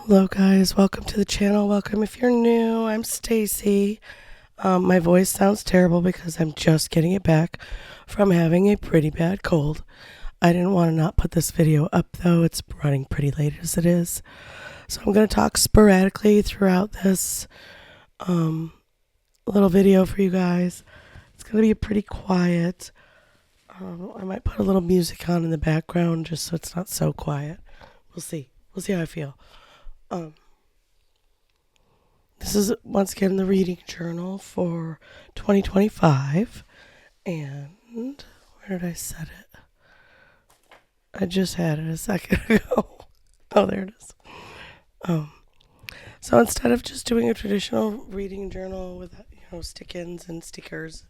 Hello guys, welcome to the channel. Welcome if you're new. I'm Stacy. My voice sounds terrible because I'm just getting it back from having a pretty bad cold. I didn't want to not put this video up though. It's running pretty late as it is. So I'm going to talk sporadically throughout this little video for you guys. It's going to be pretty quiet. I might put a little music on in the background just so it's not so quiet. We'll see. We'll see how I feel. This is once again the reading journal for 2025. And where did I set it? I just had it a second ago. Oh, there it is. So instead of just doing a traditional reading journal with stick-ins and stickers,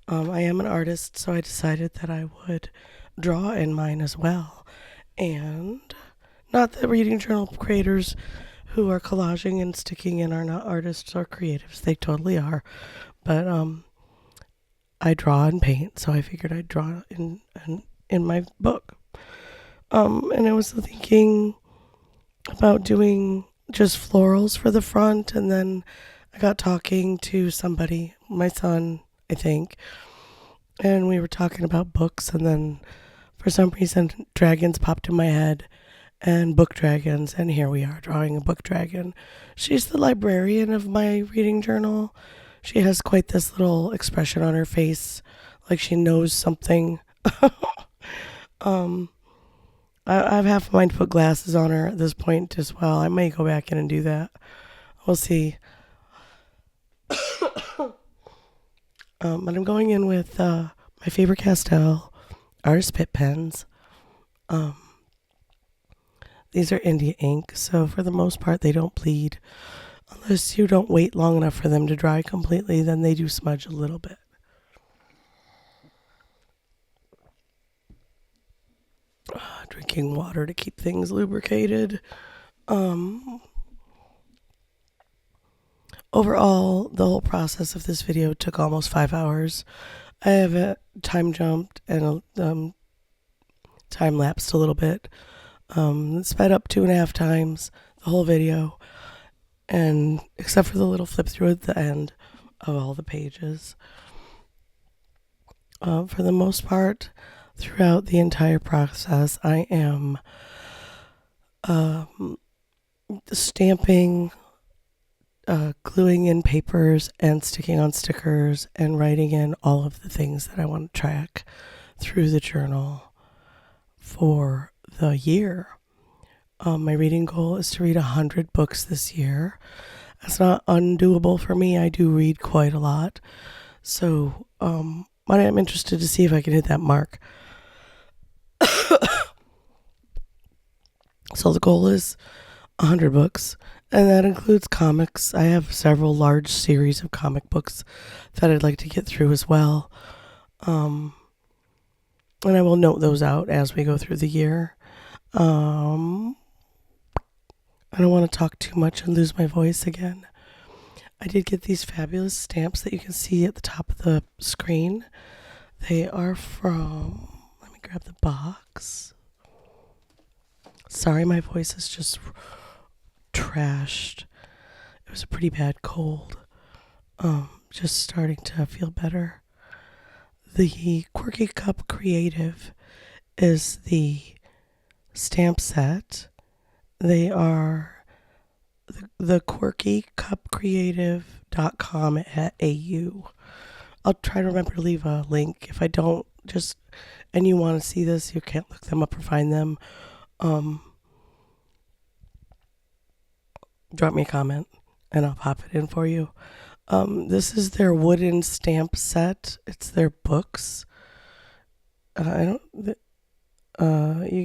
I am an artist, so I decided that I would draw in mine as well. And not that reading journal creators who are collaging and sticking in are not artists or creatives. They totally are. But I draw and paint, so I figured I'd draw in my book. And I was thinking about doing just florals for the front, and then I got talking to somebody, my son, I think, and we were talking about books, and then for some reason dragons popped in my head and book dragons, and here we are drawing a book dragon. She's the librarian of my reading journal. She has quite this little expression on her face, like she knows something. I've half a mind to put glasses on her at this point as well. I may go back in and do that. We'll see. But I'm going in with my favorite pastel, artist Pitt pens. These are India ink, so for the most part they don't bleed. Unless you don't wait long enough for them to dry completely, then they do smudge a little bit. Drinking water to keep things lubricated. Overall, the whole process of this video took almost 5 hours. I have it time jumped and time lapsed a little bit. Sped up 2.5 times the whole video, and except for the little flip through at the end of all the pages. For the most part, throughout the entire process, I am stamping, gluing in papers and sticking on stickers and writing in all of the things that I want to track through the journal for the year. My reading goal is to read 100 books this year. That's not undoable for me. I do read quite a lot. So I am interested to see if I can hit that mark. So the goal is 100 books, and that includes comics. I have several large series of comic books that I'd like to get through as well. And I will note those out as we go through the year. I don't want to talk too much and lose my voice again. I did get these fabulous stamps that you can see at the top of the screen. They are from, let me grab the box. Sorry, my voice is just trashed. It was a pretty bad cold. Just starting to feel better. The Quirky Cup Creative is the stamp set. They are the quirkycupcreative.com@au. I'll try to remember to leave a link. If I don't, and you want to see this, you can't look them up or find them, drop me a comment and I'll pop it in for you. This is their wooden stamp set. It's their books. You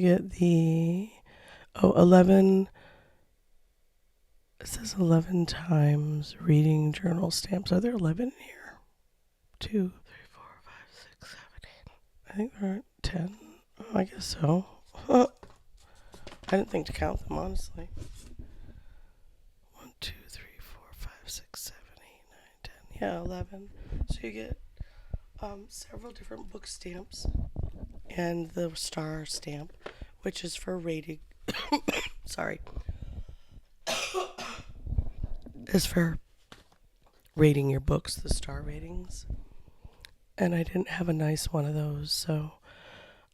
get the 11. It says 11 times reading journal stamps. Are there 11 in here? 2, 3, 4, 5, 6, 7, 8. I think there are 10. Oh, I guess so. I didn't think to count them, honestly. 1, 2, 3, 4, 5, 6, 7, 8, 9, 10. Yeah, 11. So you get several different book stamps and the star stamp, which is for rating. Sorry. is for rating your books, the star ratings. And I didn't have a nice one of those, so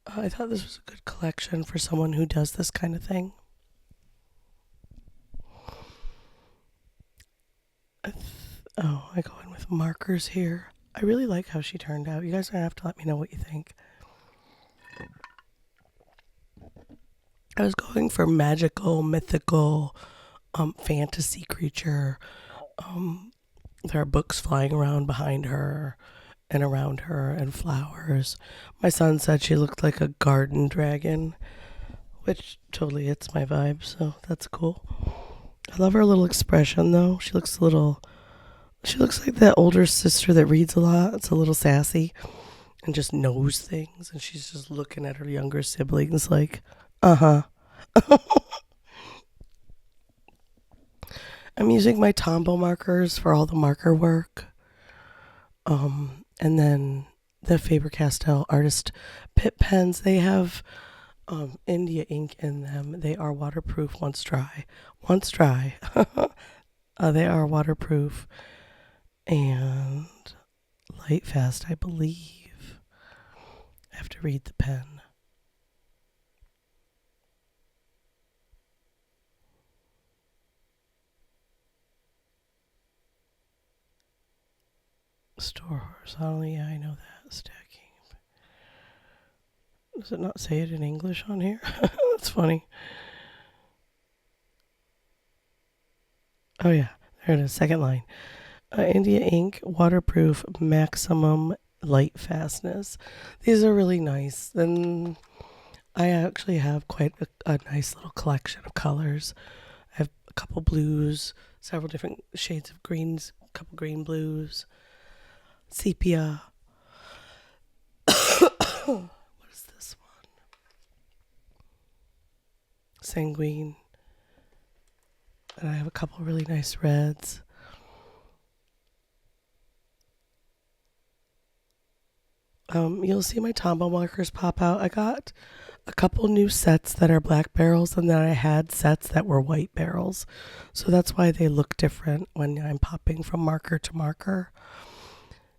I thought this was a good collection for someone who does this kind of thing. I go in with markers here. I really like how she turned out. You guys are going to have to let me know what you think. I was going for magical, mythical, fantasy creature. There are books flying around behind her and around her and flowers. My son said she looked like a garden dragon, which totally hits my vibe, so that's cool. I love her little expression though. She looks like that older sister that reads a lot. It's a little sassy and just knows things, and she's just looking at her younger siblings like, uh-huh. I'm using my Tombow markers for all the marker work. And then the Faber-Castell Artist Pit pens, they have India ink in them. They are waterproof once dry. Once dry. They are waterproof and light fast, I believe. I have to read the pen. Store horizontally, yeah, I know that. Stacking. Does it not say it in English on here? That's funny. Oh yeah, there it is, second line. India ink, waterproof, maximum light fastness. These are really nice. And I actually have quite a nice little collection of colors. I have a couple blues, several different shades of greens, a couple green blues, sepia. What is this one? Sanguine. And I have a couple really nice reds. You'll see my Tombow markers pop out. I got a couple new sets that are black barrels, and then I had sets that were white barrels. So that's why they look different when I'm popping from marker to marker.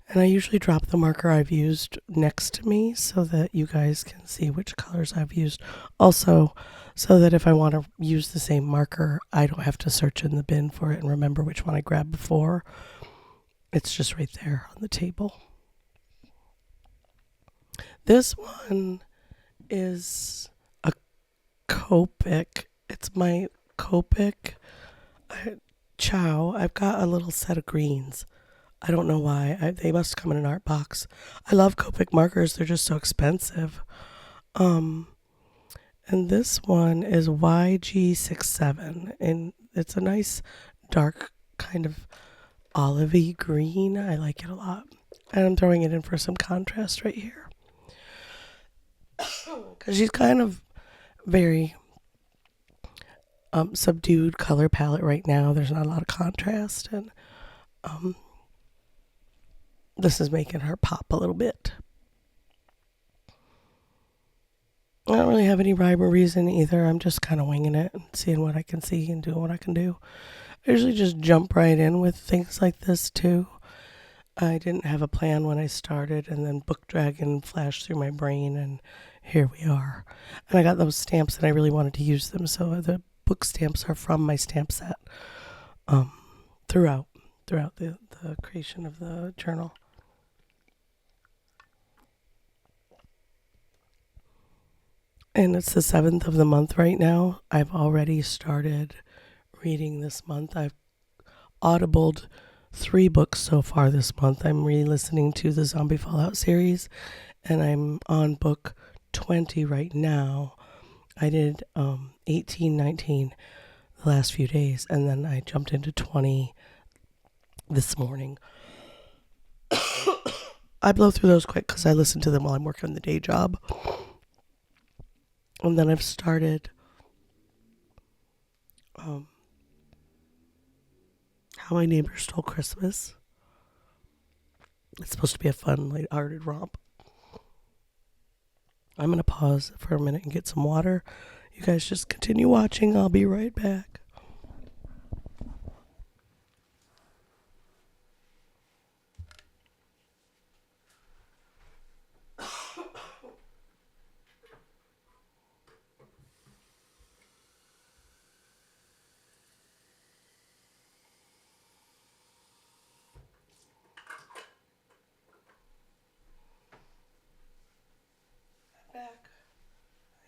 And I usually drop the marker I've used next to me so that you guys can see which colors I've used. Also, so that if I want to use the same marker, I don't have to search in the bin for it and remember which one I grabbed before. It's just right there on the table. This one is a Copic. It's my Copic Chow. I've got a little set of greens. I don't know why. They must come in an art box. I love Copic markers. They're just so expensive. And this one is YG67. And it's a nice dark kind of olivey green. I like it a lot. And I'm throwing it in for some contrast right here. Because she's kind of very subdued color palette right now. There's not a lot of contrast. And this is making her pop a little bit. I don't really have any rhyme or reason either. I'm just kind of winging it and seeing what I can see and doing what I can do. I usually just jump right in with things like this too. I didn't have a plan when I started, and then Book Dragon flashed through my brain, and here we are. And I got those stamps and I really wanted to use them, so the book stamps are from my stamp set throughout the creation of the journal. And it's the 7th of the month right now. I've already started reading this month. I've audibled 3 books so far this month. I'm re-listening to the Zombie Fallout series, and I'm on book 20 right now. I did 18, 19 the last few days, and then I jumped into 20 this morning. I blow through those quick because I listen to them while I'm working the day job. And then I've started How My Neighbor Stole Christmas. It's supposed to be a fun, light-hearted romp. I'm going to pause for a minute and get some water. You guys just continue watching. I'll be right back.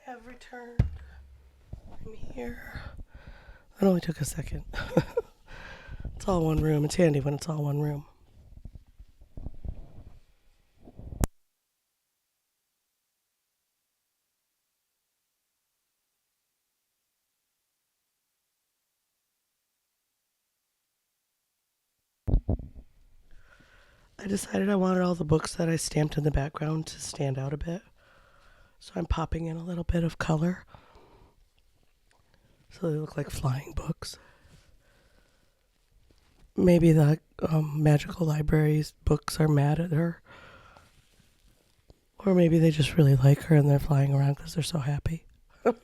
have returned. I'm here. It only took a second. It's all one room. It's handy when it's all one room. I decided I wanted all the books that I stamped in the background to stand out a bit. So I'm popping in a little bit of color. So they look like flying books. Maybe the magical library's books are mad at her. Or maybe they just really like her and they're flying around because they're so happy. Because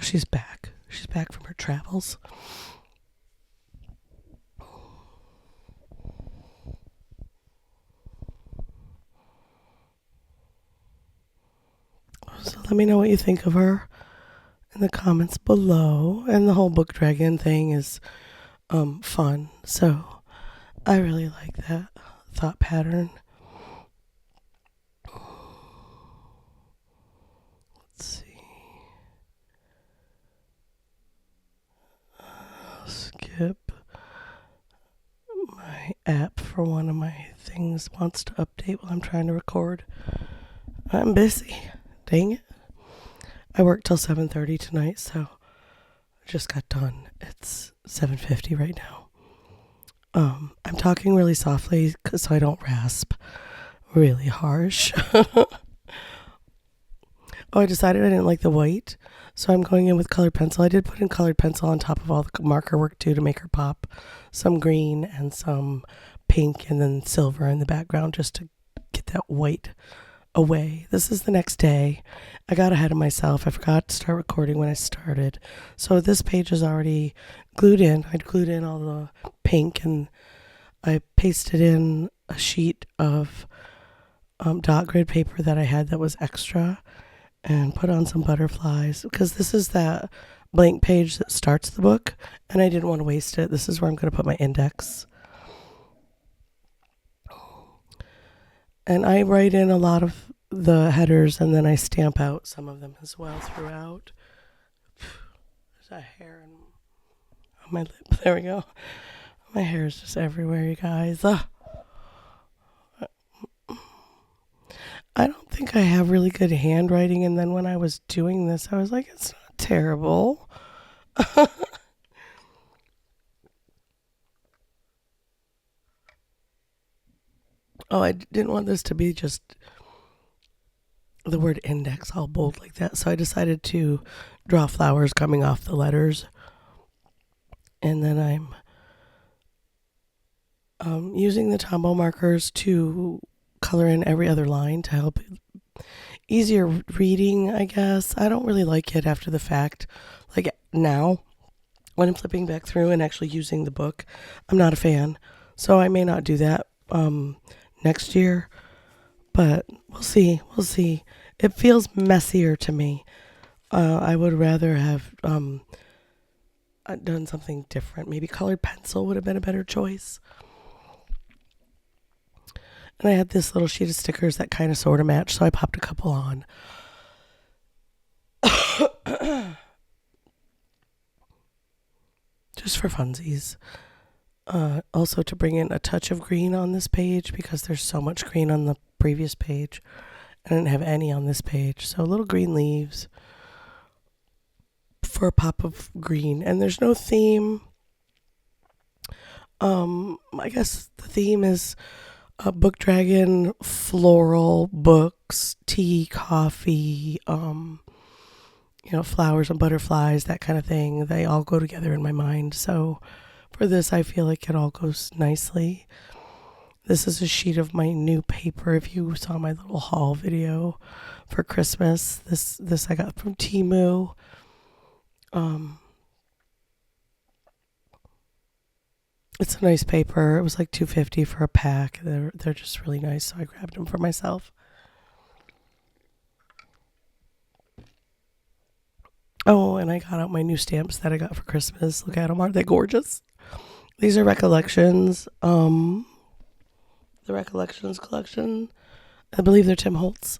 she's back. She's back from her travels. So let me know what you think of her in the comments below. And the whole book dragon thing is fun. So I really like that thought pattern. Let's see. Skip. My app for one of my things wants to update while I'm trying to record. I'm busy. Dang it. I worked till 7:30 tonight, so I just got done. It's 7:50 right now. I'm talking really softly so I don't rasp really harsh. Oh, I decided I didn't like the white, so I'm going in with colored pencil. I did put in colored pencil on top of all the marker work too to make her pop. Some green and some pink and then silver in the background just to get that white away. This is the next day. I got ahead of myself. I forgot to start recording when I started. So this page is already glued in. I glued in all the pink and I pasted in a sheet of dot grid paper that I had that was extra and put on some butterflies because this is that blank page that starts the book and I didn't want to waste it. This is where I'm going to put my index. And I write in a lot of the headers and then I stamp out some of them as well throughout. There's a hair on my lip. There we go. My hair is just everywhere, you guys. I don't think I have really good handwriting. And then when I was doing this, I was like, it's not terrible. Oh, I didn't want this to be just the word index all bold like that. So I decided to draw flowers coming off the letters. And then I'm using the Tombow markers to color in every other line to help easier reading, I guess. I don't really like it after the fact. Like now, when I'm flipping back through and actually using the book, I'm not a fan. So I may not do that next year. But we'll see. We'll see. It feels messier to me. I would rather have done something different. Maybe colored pencil would have been a better choice. And I had this little sheet of stickers that kind of sort of matched, so I popped a couple on. Just for funsies. Also to bring in a touch of green on this page because there's so much green on the previous page. I didn't have any on this page. So little green leaves for a pop of green. And there's no theme. I guess the theme is book dragon, floral, books, tea, coffee, flowers and butterflies, that kind of thing. They all go together in my mind. So for this, I feel like it all goes nicely. This is a sheet of my new paper. If you saw my little haul video for Christmas, this I got from Temu. It's a nice paper. It was like $2.50 for a pack. They're just really nice, so I grabbed them for myself. Oh, and I got out my new stamps that I got for Christmas. Look at them. Aren't they gorgeous? These are Recollections. The Recollections collection. I believe they're Tim Holtz.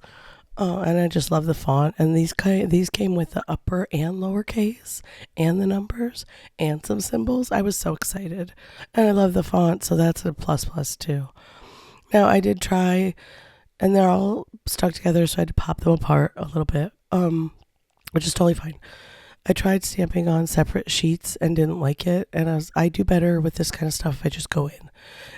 And I just love the font. And these came with the upper and lower case and the numbers and some symbols. I was so excited. And I love the font, so that's a plus plus too. Now I did try, and they're all stuck together, so I had to pop them apart a little bit, which is totally fine. I tried stamping on separate sheets and didn't like it, and I do better with this kind of stuff if I just go in.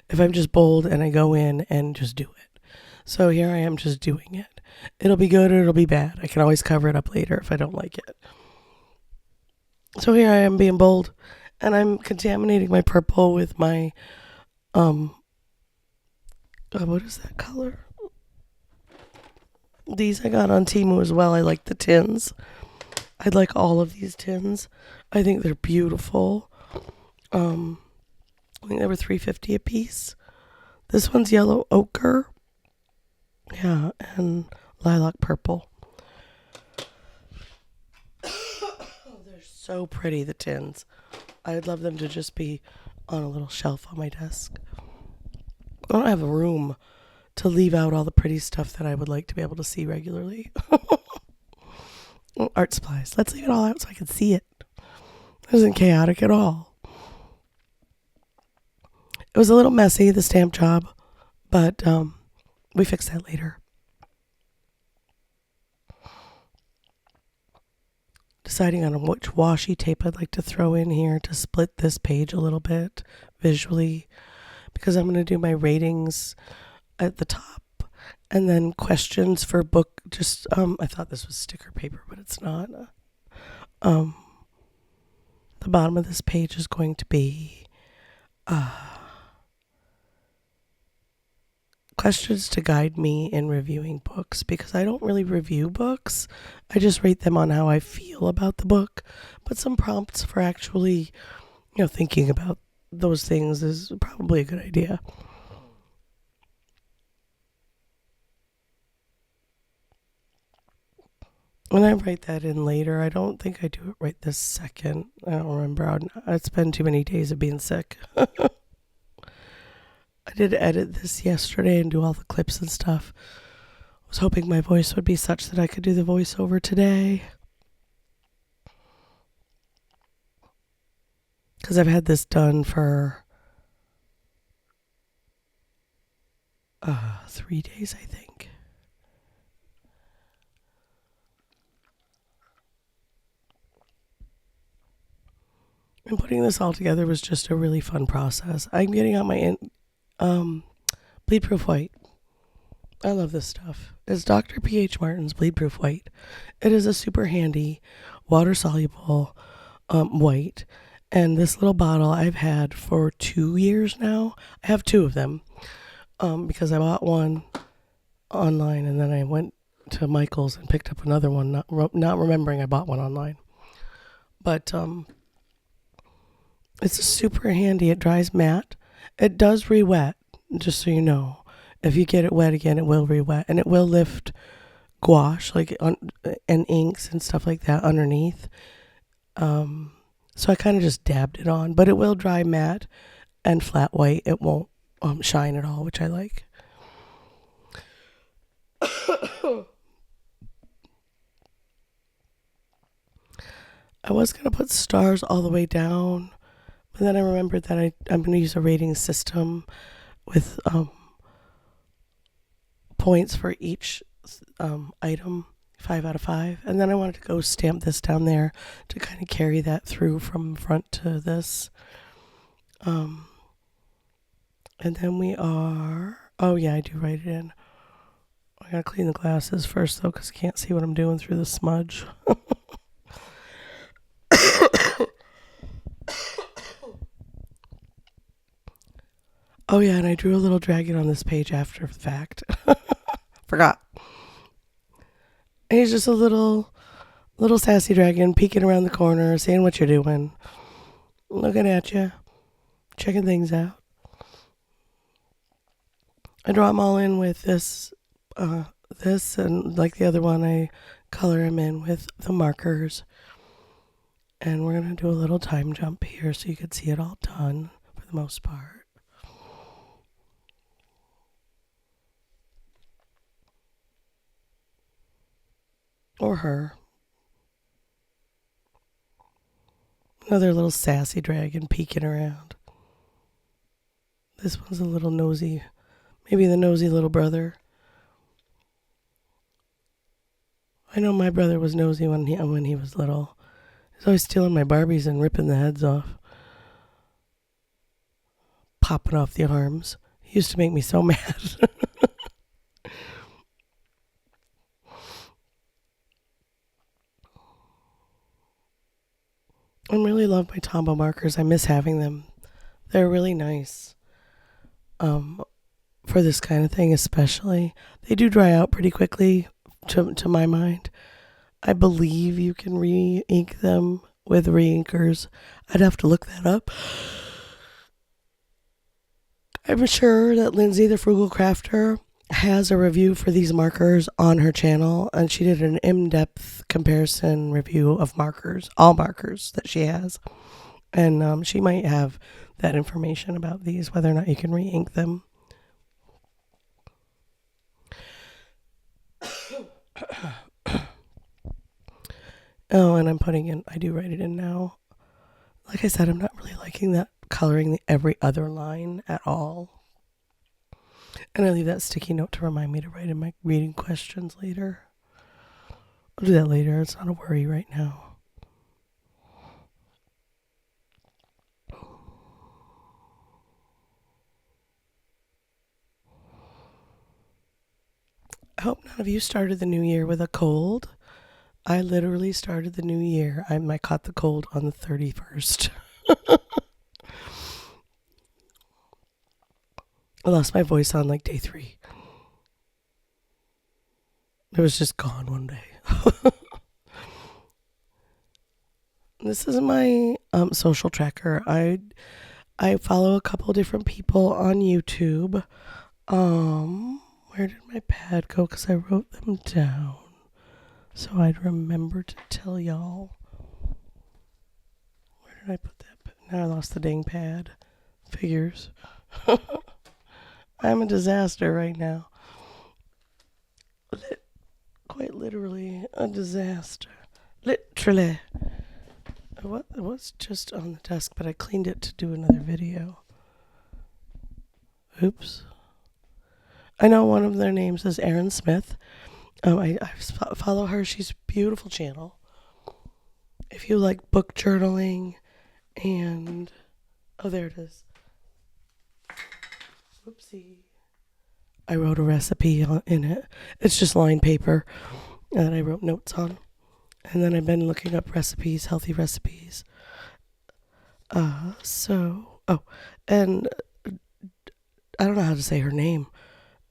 If I'm just bold and I go in and just do it. So here I am just doing it. It'll be good or it'll be bad. I can always cover it up later if I don't like it. So here I am being bold, and I'm contaminating my purple with my what is that color? These I got on Temu as well. I like the tins. I like all of these tins. I think they're beautiful. I think they were $3.50 a piece. This one's yellow ochre. Yeah, and lilac purple. They're so pretty, the tins. I'd love them to just be on a little shelf on my desk. I don't have a room to leave out all the pretty stuff that I would like to be able to see regularly. Art supplies. Let's leave it all out so I can see it. It isn't chaotic at all. It was a little messy, the stamp job, but we fixed that later. Deciding on which washi tape I'd like to throw in here to split this page a little bit visually, because I'm going to do my ratings at the top and then questions for book. Just I thought this was sticker paper, but it's not. The bottom of this page is going to be questions to guide me in reviewing books, because I don't really review books. I just rate them on how I feel about the book, but some prompts for actually, thinking about those things is probably a good idea. And I write that in later. I don't think I do it right this second. I don't remember. It's been too many days of being sick. I did edit this yesterday and do all the clips and stuff. I was hoping my voice would be such that I could do the voiceover today, because I've had this done for 3 days, I think. And putting this all together was just a really fun process. I'm getting out my bleed proof white. I love this stuff. It's Dr. P.H. Martin's bleed proof white. It is a super handy, water soluble white. And this little bottle I've had for 2 years now. I have 2 of them because I bought one online and then I went to Michael's and picked up another one, not remembering I bought one online. But it's super handy. It dries matte. It does re-wet, just so you know. If you get it wet again, it will re-wet, and it will lift gouache, and inks and stuff like that underneath. So I kind of just dabbed it on, but it will dry matte and flat white. It won't shine at all, which I like. I was going to put stars all the way down, but then I remembered that I'm going to use a rating system with points for each item, 5 out of 5. And then I wanted to go stamp this down there to kind of carry that through from front to this. And then I do write it in. I gotta clean the glasses first though, because I can't see what I'm doing through the smudge. Oh yeah, and I drew a little dragon on this page after the fact. Forgot. And he's just a little sassy dragon peeking around the corner, saying what you're doing, looking at you, checking things out. I draw them all in with this, and like the other one, I color him in with the markers. And we're going to do a little time jump here so you can see it all done for the most part. Or her. Another little sassy dragon peeking around. This one's a little nosy. Maybe the nosy little brother. I know my brother was nosy when he was little. He's always stealing my Barbies and ripping the heads off. Popping off the arms. He used to make me so mad. I really love my Tombow markers. I miss having them. They're really nice. For this kind of thing especially. They do dry out pretty quickly to my mind. I believe you can re-ink them with re-inkers. I'd have to look that up. I'm sure that Lindsay the Frugal Crafter has a review for these markers on her channel, and she did an in-depth comparison review of markers, all markers that she has. And she might have that information about these, whether or not you can re-ink them. Oh, and I'm putting in, I do write it in now. Like I said, I'm not really liking that coloring every other line at all. And I leave that sticky note to remind me to write in my reading questions later. I'll do that later. It's not a worry right now. I hope none of you started the new year with a cold. I literally started the new year. I caught the cold on the 31st. I lost my voice on like day 3. It was just gone one day. This is my social tracker. I follow a couple different people on YouTube. Where did my pad go? Because I wrote them down so I'd remember to tell y'all. Where did I put that? Now I lost the dang pad. Figures. I'm a disaster right now. Quite literally a disaster. Literally. It was just on the desk, but I cleaned it to do another video. Oops. I know one of their names is Erin Smith. I follow her. She's a beautiful channel. If you like book journaling and... Oh, there it is. Whoopsie. I wrote a recipe in it. It's just lined paper that I wrote notes on. And then I've been looking up recipes, healthy recipes. And I don't know how to say her name.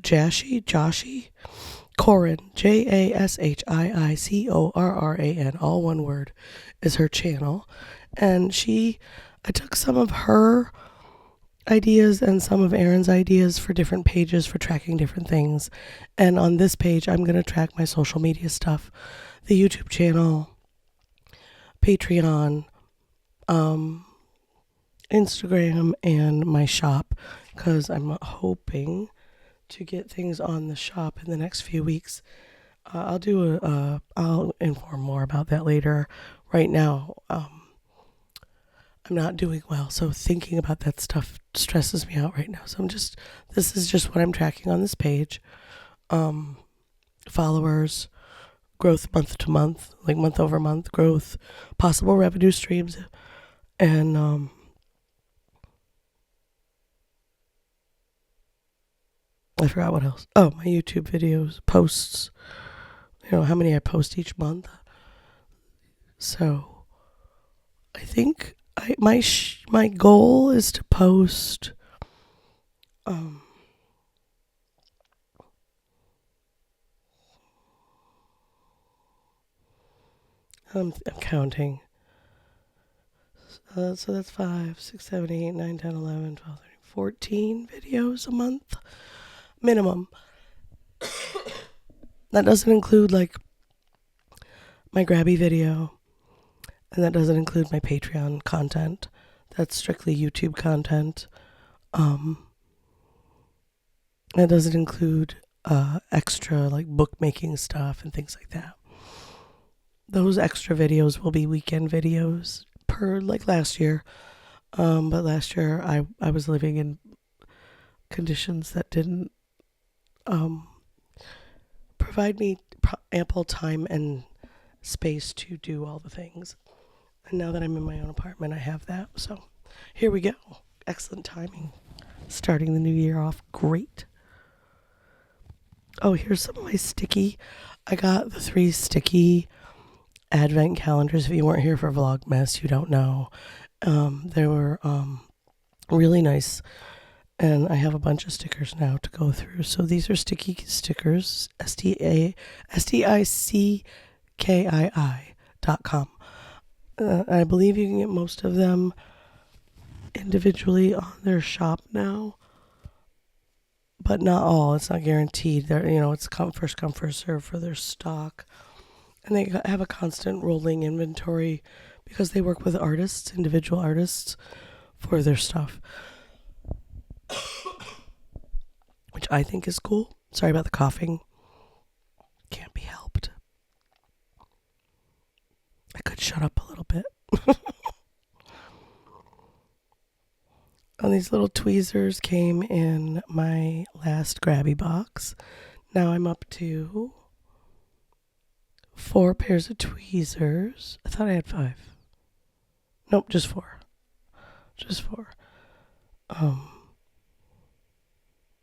Joshi? Corin, JASHIICORRAN, all one word, is her channel. And I took some of her ideas and some of Erin's ideas for different pages for tracking different things. And on this page, I'm going to track my social media stuff, the YouTube channel, Patreon, Instagram, and my shop, because I'm hoping to get things on the shop in the next few weeks. I'll inform more about that later. Right now, I'm not doing well, so thinking about that stuff stresses me out right now. So this is just what I'm tracking on this page. Followers, growth month to month, like month over month growth, possible revenue streams, and I forgot what else. Oh, my YouTube videos, posts. You know how many I post each month. So I think my goal is to post I'm counting. So that's 5, 6, 7, 8, 9, 10, 11, 12, 13, 14 videos a month minimum. That doesn't include like my grabby video, and that doesn't include my Patreon content. That's strictly YouTube content. That doesn't include extra like bookmaking stuff and things like that. those extra videos will be weekend videos per like last year. But last year I was living in conditions that didn't um, provide me ample time and space to do all the things. And now that I'm in my own apartment, I have that. So here we go. Excellent timing. Starting the new year off great. Oh, here's some of my sticky. I got the 3 sticky advent calendars. If you weren't here for Vlogmas, you don't know. They were really nice. And I have a bunch of stickers now to go through. So these are sticky stickers, STICKII.com. I believe you can get most of them individually on their shop now, but not all. It's not guaranteed. It's first come, first serve for their stock. And they have a constant rolling inventory because they work with artists, individual artists, for their stuff, which I think is cool. Sorry about the coughing. Can't be helped. I could shut up a little bit. And these little tweezers came in my last grabby box. Now I'm up to 4 pairs of tweezers. I thought I had 5. Nope, just 4. Just 4.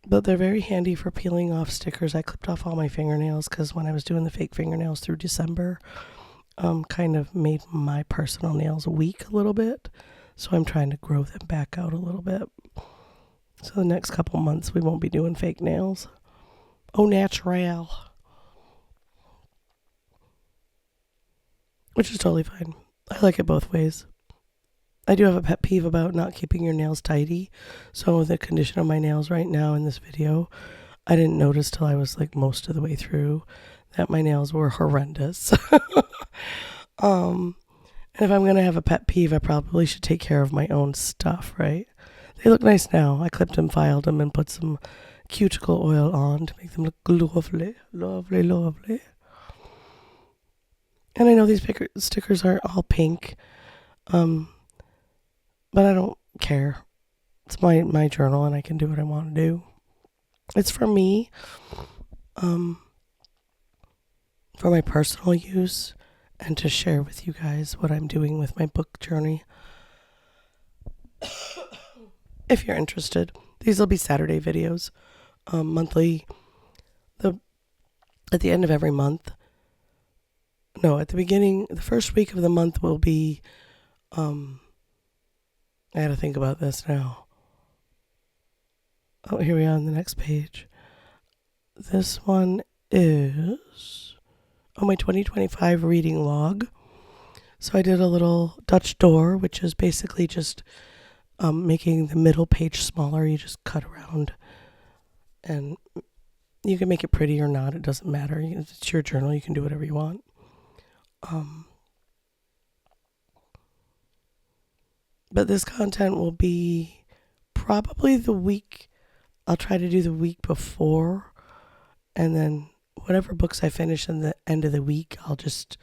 But they're very handy for peeling off stickers. I clipped off all my fingernails because when I was doing the fake fingernails through December, kind of made my personal nails weak a little bit. So I'm trying to grow them back out a little bit. So the next couple months we won't be doing fake nails. Au natural. Which is totally fine. I like it both ways. I do have a pet peeve about not keeping your nails tidy. So the condition of my nails right now in this video, I didn't notice till I was like most of the way through that my nails were horrendous. And if I'm going to have a pet peeve, I probably should take care of my own stuff, right? They look nice now. I clipped them, filed them, and put some cuticle oil on to make them look lovely, lovely, lovely. And I know these stickers aren't all pink, but I don't care. It's my journal, and I can do what I want to do. It's for me, for my personal use, and to share with you guys what I'm doing with my book journey. If you're interested, these will be Saturday videos, monthly. At the end of every month. No, at the beginning, the first week of the month will be. I gotta think about this now. Oh, here we are on the next page. This one is my 2025 reading log. So I did a little Dutch door, which is basically just making the middle page smaller. You just cut around, and you can make it pretty or not. It doesn't matter. It's your journal. You can do whatever you want. But this content will be probably the week. I'll try to do the week before, and then whatever books I finish in the end of the week, I'll just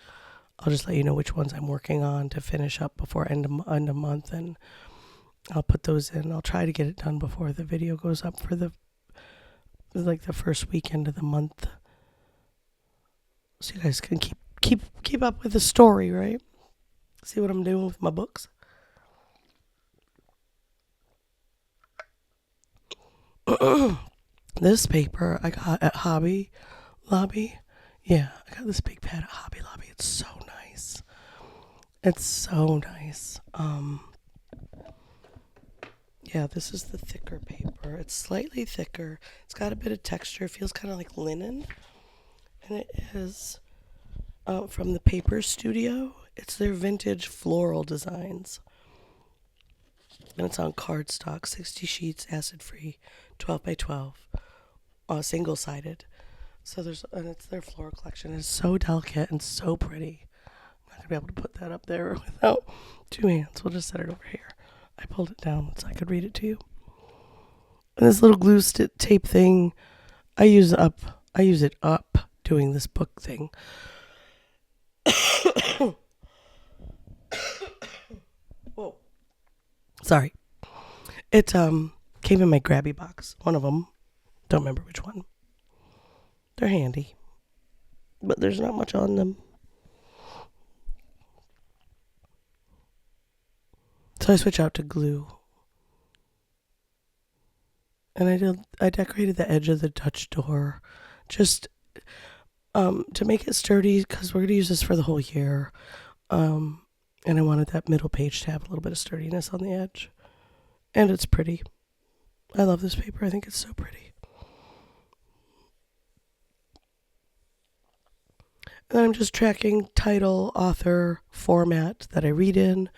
let you know which ones I'm working on to finish up before end of month, and I'll put those in. I'll try to get it done before the video goes up for the first weekend of the month, so you guys can keep up with the story, right? See what I'm doing with my books. This paper I got at Hobby Lobby. Yeah, I got this big pad at Hobby Lobby. It's so nice. It's so nice. Yeah, this is the thicker paper. It's slightly thicker. It's got a bit of texture. It feels kind of like linen. And it is from the Paper Studio. It's their vintage floral designs. And it's on cardstock, 60 sheets, acid-free, 12 by 12, single-sided. So and it's their floral collection. It's so delicate and so pretty. I'm not going to be able to put that up there without 2 hands. We'll just set it over here. I pulled it down so I could read it to you. And this little glue tape thing, I use it up doing this book thing. Whoa. Sorry. It came in my grabby box. One of them. Don't remember which one. They're handy, but there's not much on them. So I switch out to glue. And I decorated the edge of the Dutch door just to make it sturdy because we're going to use this for the whole year. And I wanted that middle page to have a little bit of sturdiness on the edge. And it's pretty. I love this paper. I think it's so pretty. And then I'm just tracking title, author, format that I read in.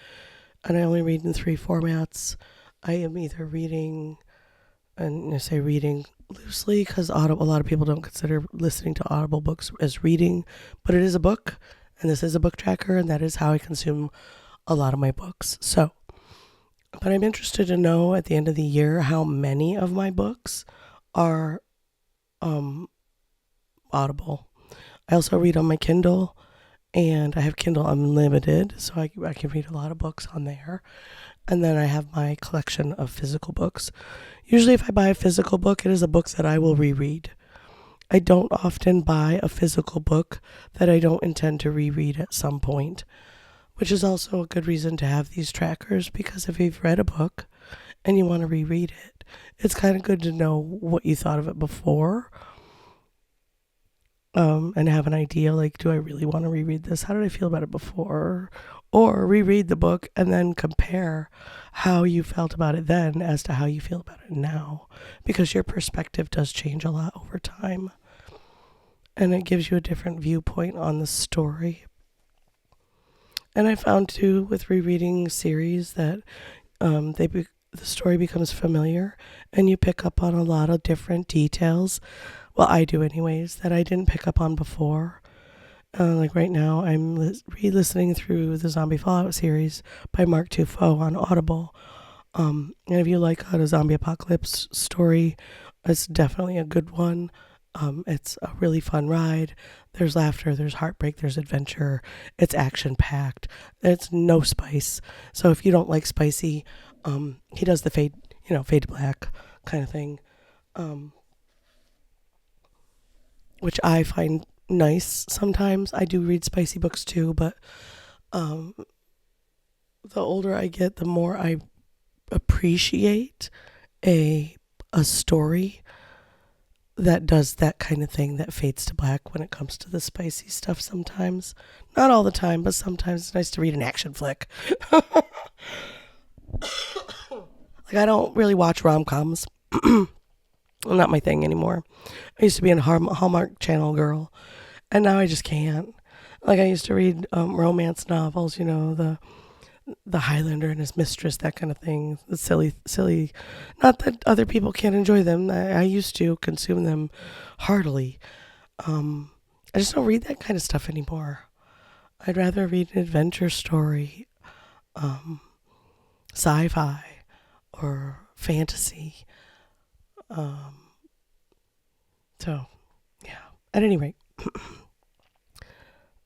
And I only read in 3 formats. I am either reading, and I say reading loosely because a lot of people don't consider listening to Audible books as reading, but it is a book, and this is a book tracker, and that is how I consume a lot of my books. So, but I'm interested to know at the end of the year how many of my books are Audible. I also read on my Kindle, and I have Kindle Unlimited, so I can read a lot of books on there. And then I have my collection of physical books. Usually if I buy a physical book, it is a book that I will reread. I don't often buy a physical book that I don't intend to reread at some point, which is also a good reason to have these trackers, because if you've read a book and you want to reread it, it's kind of good to know what you thought of it before. And have an idea, like, do I really want to reread this? How did I feel about it before? Or reread the book and then compare how you felt about it then as to how you feel about it now. Because your perspective does change a lot over time. And it gives you a different viewpoint on the story. And I found, too, with rereading series that the story becomes familiar and you pick up on a lot of different details. Well, I do anyways, that I didn't pick up on before. Like right now, I'm re-listening through the Zombie Fallout series by Mark Tufo on Audible. And if you like a zombie apocalypse story, it's definitely a good one. It's a really fun ride. There's laughter, there's heartbreak, there's adventure. It's action-packed. It's no spice. So if you don't like spicy, he does the fade to black kind of thing. Which I find nice sometimes. I do read spicy books too, but the older I get, the more I appreciate a story that does that kind of thing, that fades to black when it comes to the spicy stuff sometimes. Not all the time, but sometimes it's nice to read an action flick. Like, I don't really watch rom-coms. Not my thing anymore. I used to be a Hallmark Channel girl, and now I just can't. Like, I used to read romance novels, the Highlander and his mistress, that kind of thing. The silly. Not that other people can't enjoy them. I used to consume them heartily. I just don't read that kind of stuff anymore. I'd rather read an adventure story, sci-fi, or fantasy. So, yeah. At any rate,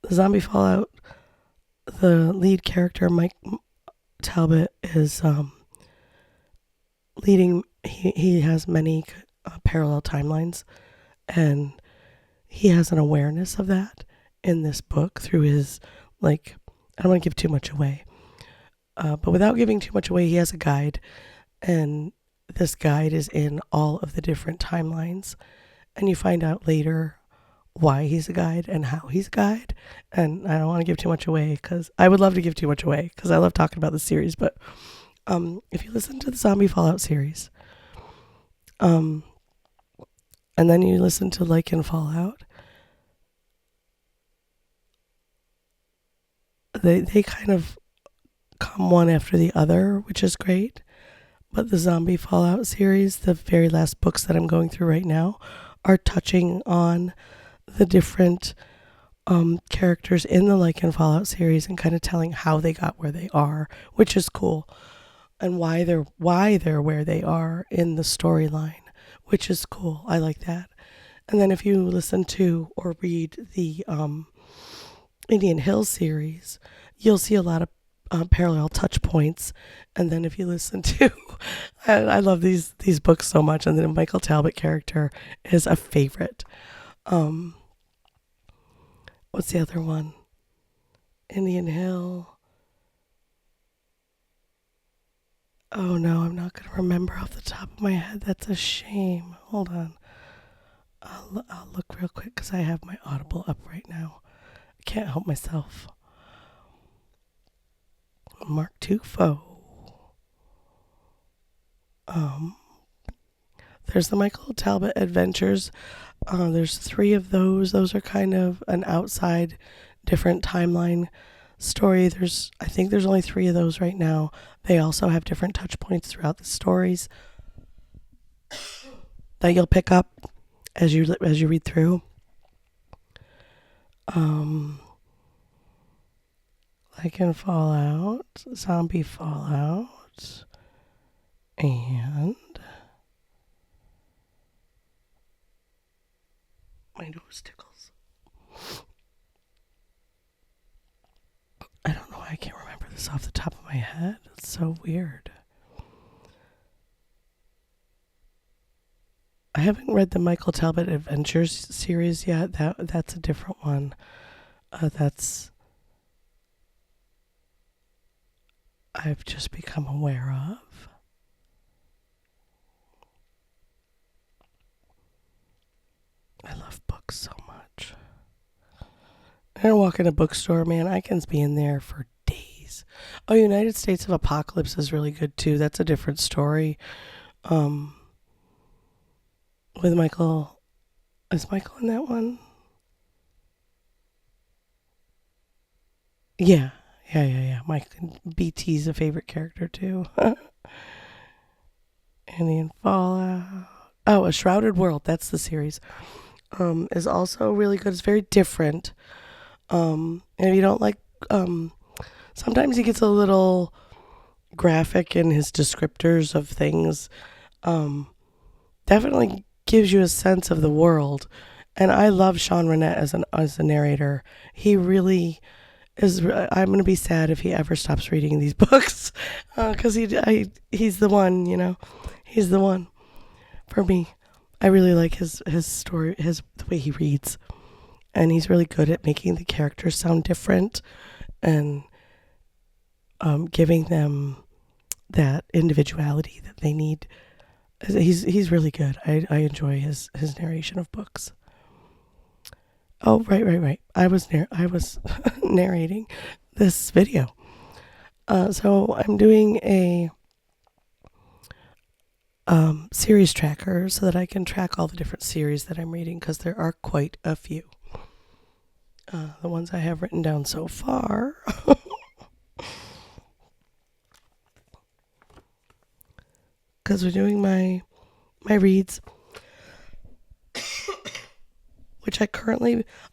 the Zombie Fallout, the lead character, Mike Talbot, is leading. He has many parallel timelines, and he has an awareness of that in this book through his, I don't want to give too much away, but without giving too much away, he has a guide, and this guide is in all of the different timelines, and you find out later why he's a guide and how he's a guide. And I don't want to give too much away because I would love to give too much away because I love talking about the series. But if you listen to the Zombie Fallout series, and then you listen to Lycan Fallout, they kind of come one after the other, which is great. But the Zombie Fallout series, the very last books that I'm going through right now, are touching on the different characters in the Lycan Fallout series and kind of telling how they got where they are, which is cool, and why they're where they are in the storyline, which is cool. I like that. And then if you listen to or read the Indian Hill series, you'll see a lot of parallel touch points. And then if you listen to, I love these books so much. And the Michael Talbot character is a favorite. Um, what's the other one? Indian Hill. Oh no, I'm not going to remember off the top of my head. That's a shame. Hold on. I'll look real quick because I have my Audible up right now. I can't help myself. Mark Tufo. Um, there's the Michael Talbot Adventures. There's 3 of those. Those are kind of an outside, different timeline story. I think there's only 3 of those right now. They also have different touch points throughout the stories that you'll pick up as you read through. Like in Fallout, Zombie Fallout, and my nose tickles. I don't know why I can't remember this off the top of my head. It's so weird. I haven't read the Michael Talbot Adventures series yet. That's a different one. That's I've just become aware of. I love books so much. I walk in a bookstore, man, I can be in there for days. Oh, United States of Apocalypse is really good too. That's a different story. With Michael. Is Michael in that one? Yeah. Mike BT's a favorite character too. Indian Fallout. Oh, A Shrouded World. That's the series. Is also really good. It's very different. And if you don't like, sometimes he gets a little graphic in his descriptors of things. Definitely gives you a sense of the world. And I love Sean Rennett as a narrator. He really is. I'm gonna be sad if he ever stops reading these books, because he's the one. He's the one for me. I really like his story, the way he reads, and he's really good at making the characters sound different and giving them that individuality that they need. He's really good. I enjoy his narration of books. Oh, right. I was narrating this video. So I'm doing a series tracker so that I can track all the different series that I'm reading, because there are quite a few. The ones I have written down so far. Because we're doing my reads, which I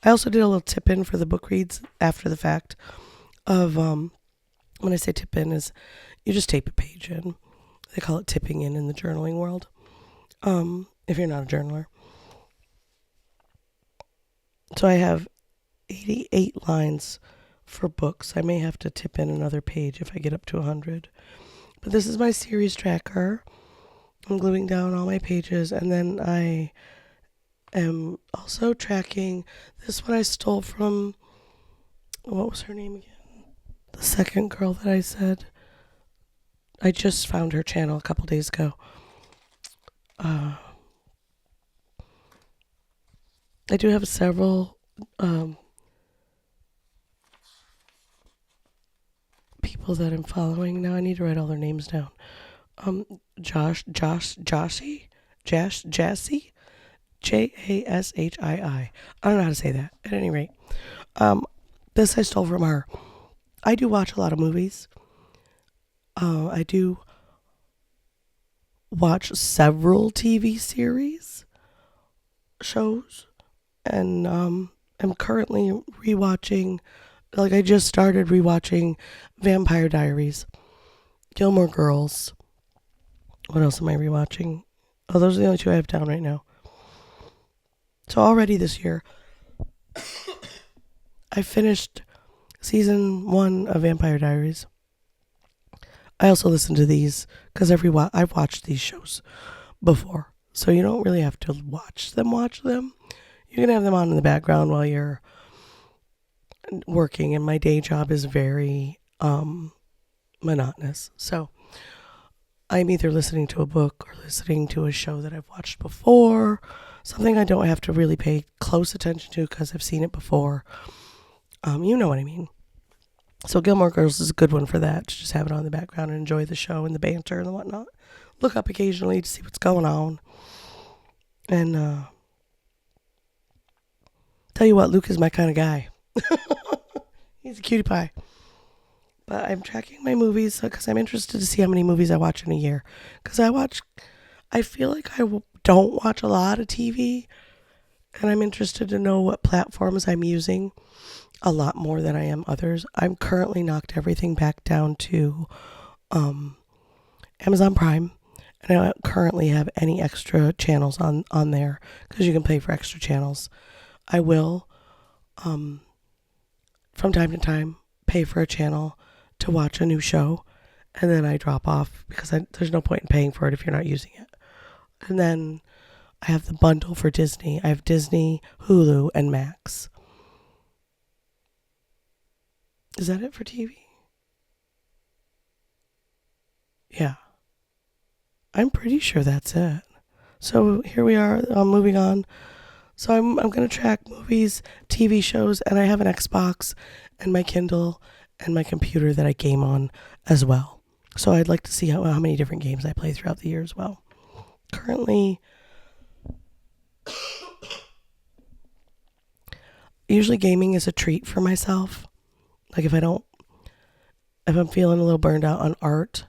also did a little tip in for the book reads after the fact of, when I say tip in is you just tape a page in. They call it tipping in the journaling world. If you're not a journaler. So I have 88 lines for books. I may have to tip in another page if I get up to 100. But this is my series tracker. I'm gluing down all my pages, and then I am also tracking this one I stole from, what was her name again? The second girl that I said. I just found her channel a couple days ago. I do have several people that I'm following now. I need to write all their names down. Jassy, Jassy, Jashii. I don't know how to say that. At any rate, this I stole from her. I do watch a lot of movies. I do watch several TV shows, and I'm currently rewatching. Like, I just started rewatching Vampire Diaries, Gilmore Girls. What else am I rewatching? Oh, those are the only 2 I have down right now. So already this year, I finished season 1 of Vampire Diaries. I also listen to these because I've watched these shows before, so you don't really have to watch them. You can have them on in the background while you're working, and my day job is very monotonous. So I'm either listening to a book or listening to a show that I've watched before, something I don't have to really pay close attention to because I've seen it before. You know what I mean. So Gilmore Girls is a good one for that, to just have it on in the background and enjoy the show and the banter and whatnot. Look up occasionally to see what's going on. And tell you what, Luke is my kind of guy. He's a cutie pie. But I'm tracking my movies because I'm interested to see how many movies I watch in a year. Because I feel like don't watch a lot of TV. And I'm interested to know what platforms I'm using a lot more than I am others. I'm currently knocked everything back down to Amazon Prime. And I don't currently have any extra channels on there because you can pay for extra channels. I will, from time to time, pay for a channel to watch a new show, and then I drop off because there's no point in paying for it if you're not using it. And then I have the bundle for Disney. I have Disney, Hulu, and Max. Is that it for TV? Yeah. I'm pretty sure that's it. So here we are, moving on. So I'm going to track movies, TV shows, and I have an Xbox and my Kindle and my computer that I game on as well. So I'd like to see how many different games I play throughout the year as well. Currently, usually gaming is a treat for myself. Like if I'm feeling a little burned out on art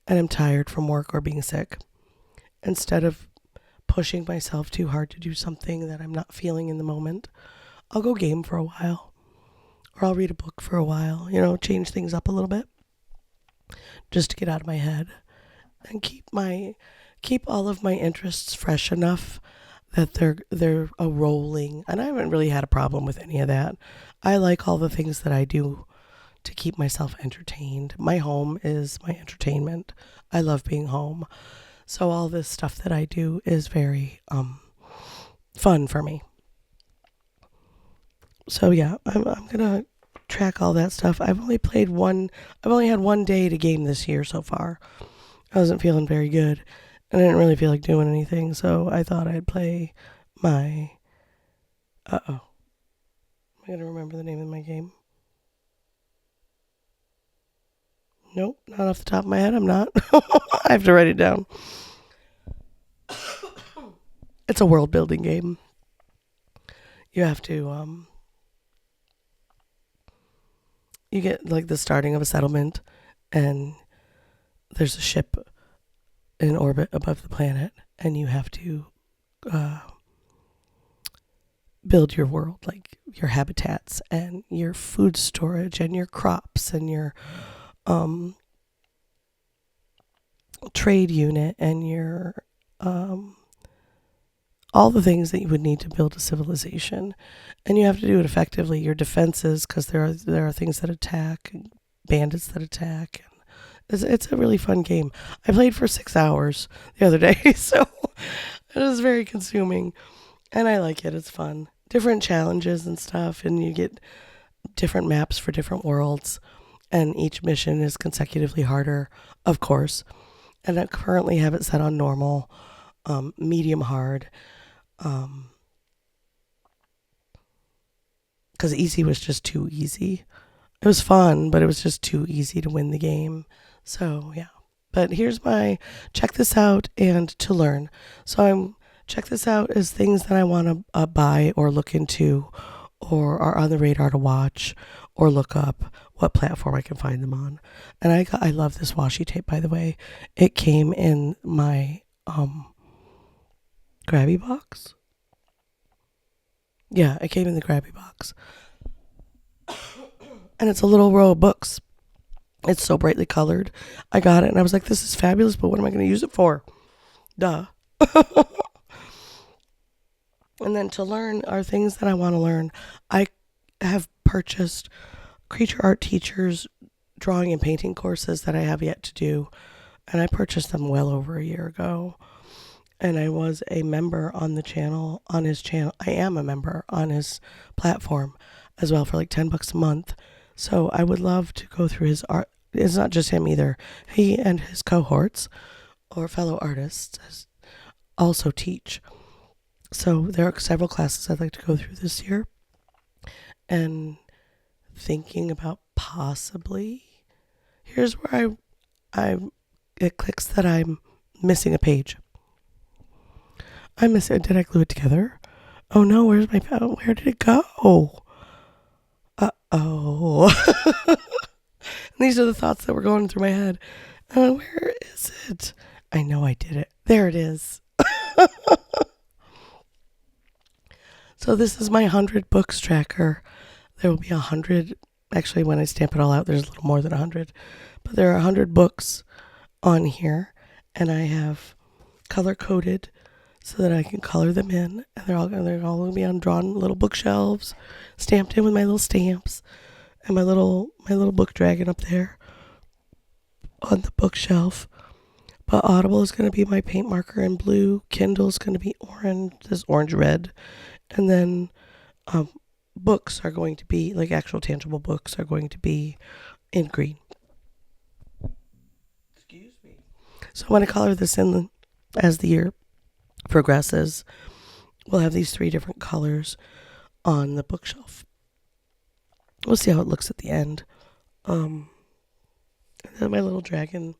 and I'm tired from work or being sick, instead of pushing myself too hard to do something that I'm not feeling in the moment, I'll go game for a while. Or I'll read a book for a while, change things up a little bit just to get out of my head and keep all of my interests fresh enough that they're a rolling. And I haven't really had a problem with any of that. I like all the things that I do to keep myself entertained. My home is my entertainment. I love being home. So all this stuff that I do is very fun for me. So yeah, I'm gonna track all that stuff. I've only had one day to game this year so far. I wasn't feeling very good, and I didn't really feel like doing anything, so I thought I'd play my. I'm gonna remember the name of my game. Nope, not off the top of my head. I'm not. I have to write it down. It's a world building game. You have to you get like the starting of a settlement, and there's a ship in orbit above the planet, and you have to build your world, like your habitats and your food storage and your crops and your trade unit and your all the things that you would need to build a civilization. And you have to do it effectively. Your defenses, because there are things that attack, bandits that attack. And it's a really fun game. I played for 6 hours the other day, so it was very consuming. And I like it. It's fun. Different challenges and stuff, and you get different maps for different worlds. And each mission is consecutively harder, of course. And I currently have it set on normal, medium hard. Because easy was just too easy. It was fun, but it was just too easy to win the game. So yeah. But here's my check this out and to learn. So check this out as things that I want to buy or look into, or are on the radar to watch or look up what platform I can find them on. And I love this washi tape, by the way. It came in my grabby box. Yeah, it came in the grabby box. And it's a little row of books. It's so brightly colored. I got it and I was like, this is fabulous, but what am I going to use it for? Duh. And then to learn are things that I want to learn. I have purchased creature art teachers drawing and painting courses that I have yet to do, and I purchased them well over a year ago. And I was a member on the channel, on his channel. I am a member on his platform as well for like $10 a month. So I would love to go through his art. It's not just him either. He and his cohorts or fellow artists also teach. So there are several classes I'd like to go through this year, and thinking about possibly, here's where it clicks that I'm missing a page. I miss it. Did I glue it together? Oh no, where did it go? Uh-oh. These are the thoughts that were going through my head. Where is it? I know I did it. There it is. So this is my 100 books tracker. There will be 100. Actually, when I stamp it all out, there's a little more than 100. But there are 100 books on here. And I have color-coded so that I can color them in. And they're all going to be on drawn little bookshelves, stamped in with my little stamps, and my little book dragon up there on the bookshelf. But Audible is going to be my paint marker in blue. Kindle is going to be orange, this orange red. And then books are going to be, like actual tangible books, are going to be in green. Excuse me. So when I color this in as the year progresses, we'll have these 3 different colors on the bookshelf. We'll see how it looks at the end. And then my little dragon,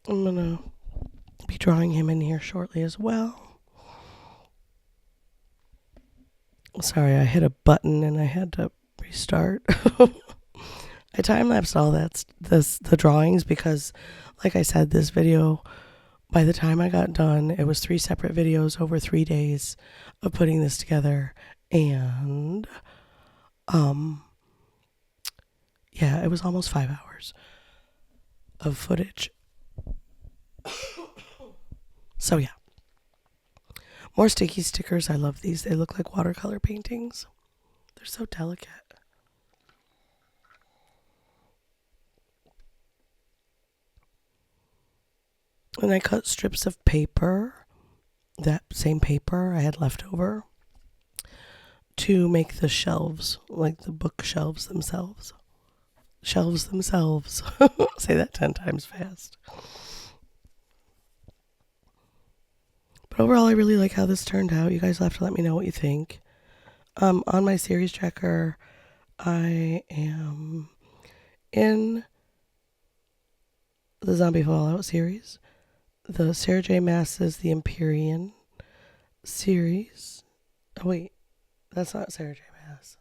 I'm going to be drawing him in here shortly as well. Sorry, I hit a button and I had to restart. I time-lapsed all the drawings because, like I said, this video, by the time I got done, it was 3 separate videos over 3 days of putting this together. And, yeah, it was almost 5 hours of footage. So, yeah. More sticky stickers. I love these. They look like watercolor paintings. They're so delicate. And I cut strips of paper, that same paper I had left over, to make the shelves, like the bookshelves themselves. Shelves themselves. Say that 10 times fast. But overall, I really like how this turned out. You guys will have to let me know what you think. On my series tracker, I am in the Zombie Fallout series, the Sarah J. Maas's The Empyrean series. Oh, wait. That's not Sarah J. Maas.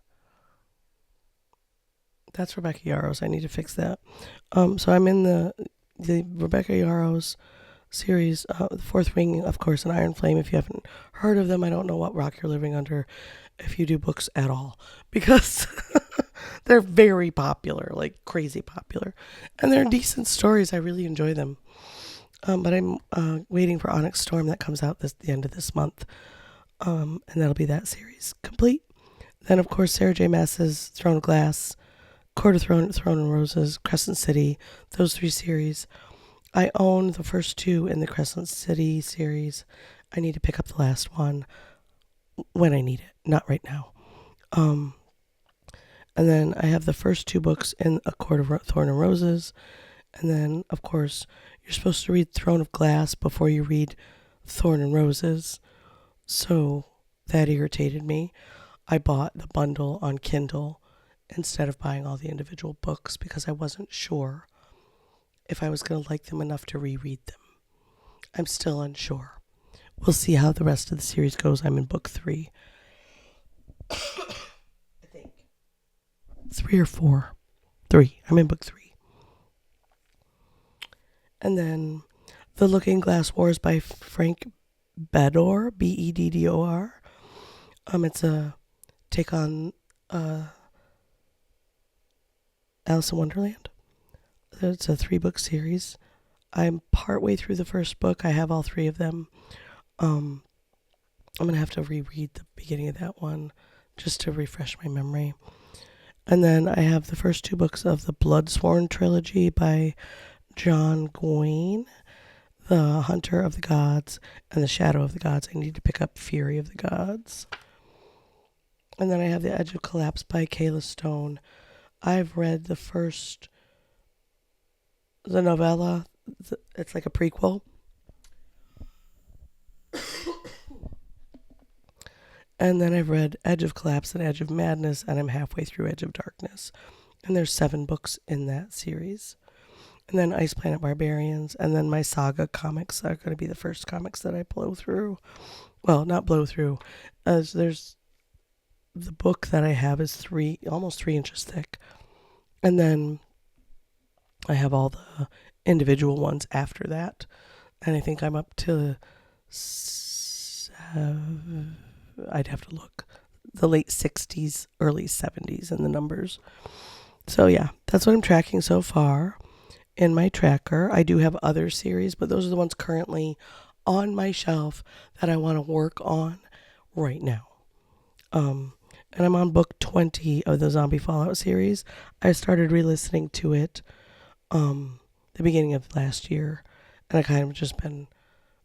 That's Rebecca Yarros. I need to fix that. So I'm in the Rebecca Yarros series, the Fourth Ring, of course, and Iron Flame. If you haven't heard of them, I don't know what rock you're living under if you do books at all, because they're very popular, like crazy popular, and they're decent stories. I really enjoy them. But I'm waiting for Onyx Storm that comes out the end of this month, and that'll be that series complete. Then, of course, Sarah J. Maas's Throne of Glass, Court of Throne and Roses, Crescent City, those 3 series. I own the first 2 in the Crescent City series. I need to pick up the last one when I need it, not right now. And then I have the first 2 books in A Court of Thorn and Roses. And then, of course, you're supposed to read Throne of Glass before you read Thorn and Roses. So that irritated me. I bought the bundle on Kindle instead of buying all the individual books because I wasn't sure if I was going to like them enough to reread them. I'm still unsure. We'll see how the rest of the series goes. I'm in book 3. I think. 3 or 4. 3. I'm in book 3. And then The Looking Glass Wars by Frank Beddor, Beddor. It's a take on Alice in Wonderland. It's a 3-book series. I'm partway through the first book. I have all 3 of them. I'm going to have to reread the beginning of that one just to refresh my memory. And then I have the first 2 books of the Bloodsworn trilogy by John Gwain, The Hunter of the Gods and The Shadow of the Gods. I need to pick up Fury of the Gods. And then I have The Edge of Collapse by Kayla Stone. I've read the novella. It's like a prequel. And then I've read Edge of Collapse and Edge of Madness, and I'm halfway through Edge of Darkness. And there's 7 books in that series. And then Ice Planet Barbarians, and then my saga comics are going to be the first comics that I blow through. Well, not blow through. There's the book that I have is almost 3 inches thick. And then I have all the individual ones after that. And I think I'm up to I'd have to look, the late 60s, early 70s in the numbers. So yeah, that's what I'm tracking so far in my tracker. I do have other series, but those are the ones currently on my shelf that I want to work on right now. And I'm on book 20 of the Zombie Fallout series. I started re-listening to it the beginning of last year, and I kind of just been,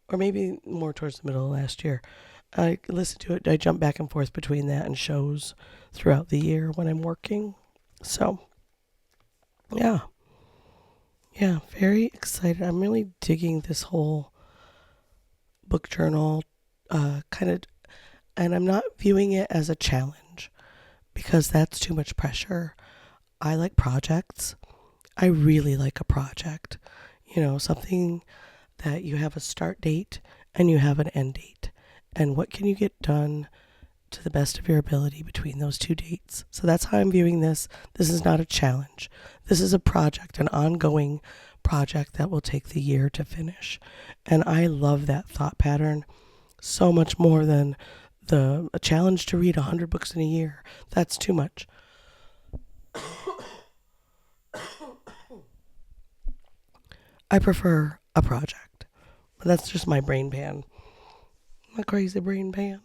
or maybe more towards the middle of last year. I listen to it. I jump back and forth between that and shows throughout the year when I'm working. So, yeah, very excited. I'm really digging this whole book journal kind of, and I'm not viewing it as a challenge because that's too much pressure. I like projects. I really like a project. Something that you have a start date and you have an end date. And what can you get done to the best of your ability between those 2 dates? So that's how I'm viewing this. This is not a challenge. This is a project, an ongoing project that will take the year to finish. And I love that thought pattern so much more than a challenge to read 100 books in a year. That's too much. I prefer a project. But that's just my brain pan. My crazy brain pan.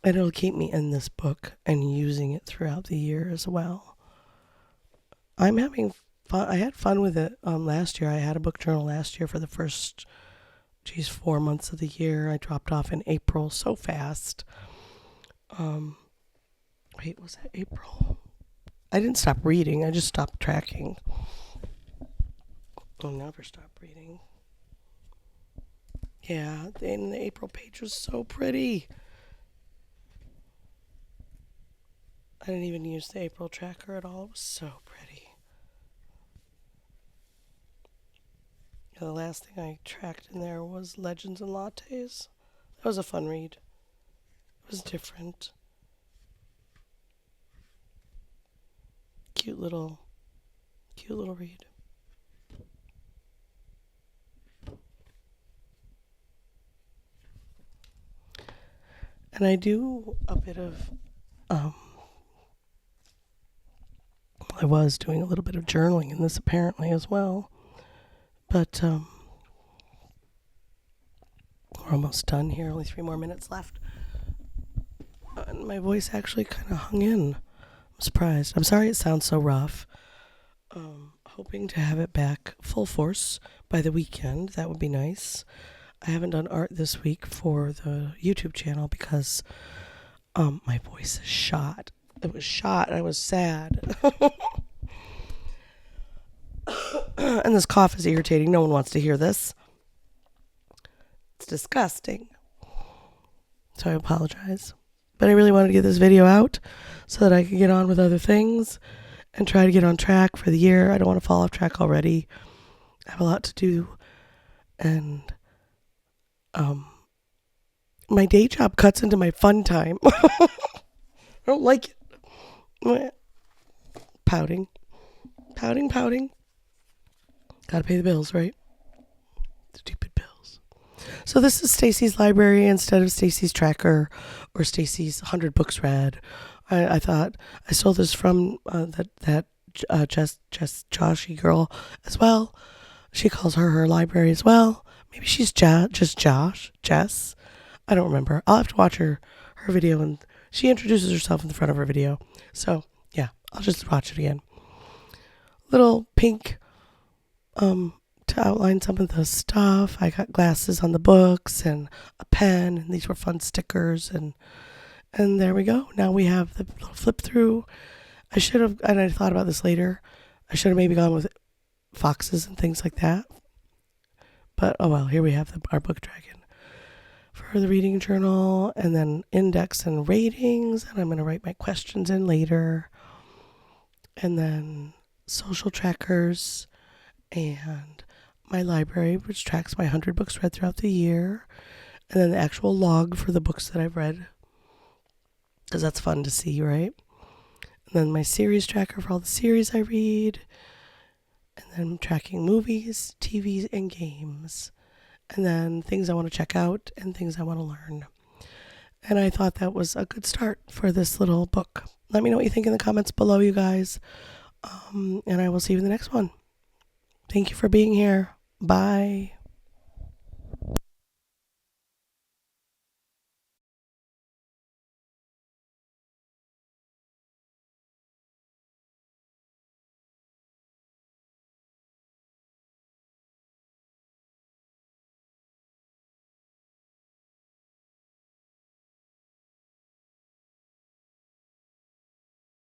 And it'll keep me in this book and using it throughout the year as well. I'm having fun. I had fun with it last year. I had a book journal last year for the first, 4 months of the year. I dropped off in April so fast. Was that April? I didn't stop reading. I just stopped tracking. I'll never stop reading. Yeah, and the April page was so pretty. I didn't even use the April tracker at all. It was so pretty. The last thing I tracked in there was Legends and Lattes. That was a fun read. It was different. Cute little read. And I do a bit of, I was doing a little bit of journaling in this apparently as well. But, we're almost done here. Only 3 more minutes left. And my voice actually kind of hung in. I'm surprised. I'm sorry it sounds so rough. Hoping to have it back full force by the weekend. That would be nice. I haven't done art this week for the YouTube channel because my voice is shot. It was shot. I was sad. And this cough is irritating. No one wants to hear this. It's disgusting. So I apologize. But I really wanted to get this video out so that I could get on with other things and try to get on track for the year. I don't want to fall off track already. I have a lot to do. And my day job cuts into my fun time. I don't like it. Pouting. Gotta pay the bills, right? Stupid bills. So this is Stacy's library instead of Stacy's tracker or Stacy's 100 books read. I thought I stole this from that Joshy girl as well. She calls her library as well. Maybe she's just Jess. I don't remember. I'll have to watch her video, and she introduces herself in the front of her video. So yeah, I'll just watch it again. Little pink to outline some of the stuff. I got glasses on the books and a pen, and these were fun stickers, and there we go. Now we have the little flip through. I should have, and I thought about this later, I should have maybe gone with foxes and things like that. But oh well, here we have our book dragon for the reading journal, and then index and ratings, and I'm going to write my questions in later. And then social trackers and my library, which tracks my 100 books read throughout the year, and then the actual log for the books that I've read, because that's fun to see, right? And then my series tracker for all the series I read, and then tracking movies, TVs, and games, and then things I want to check out and things I want to learn. And I thought that was a good start for this little book. Let me know what you think in the comments below, you guys. And I will see you in the next one. Thank you for being here. Bye.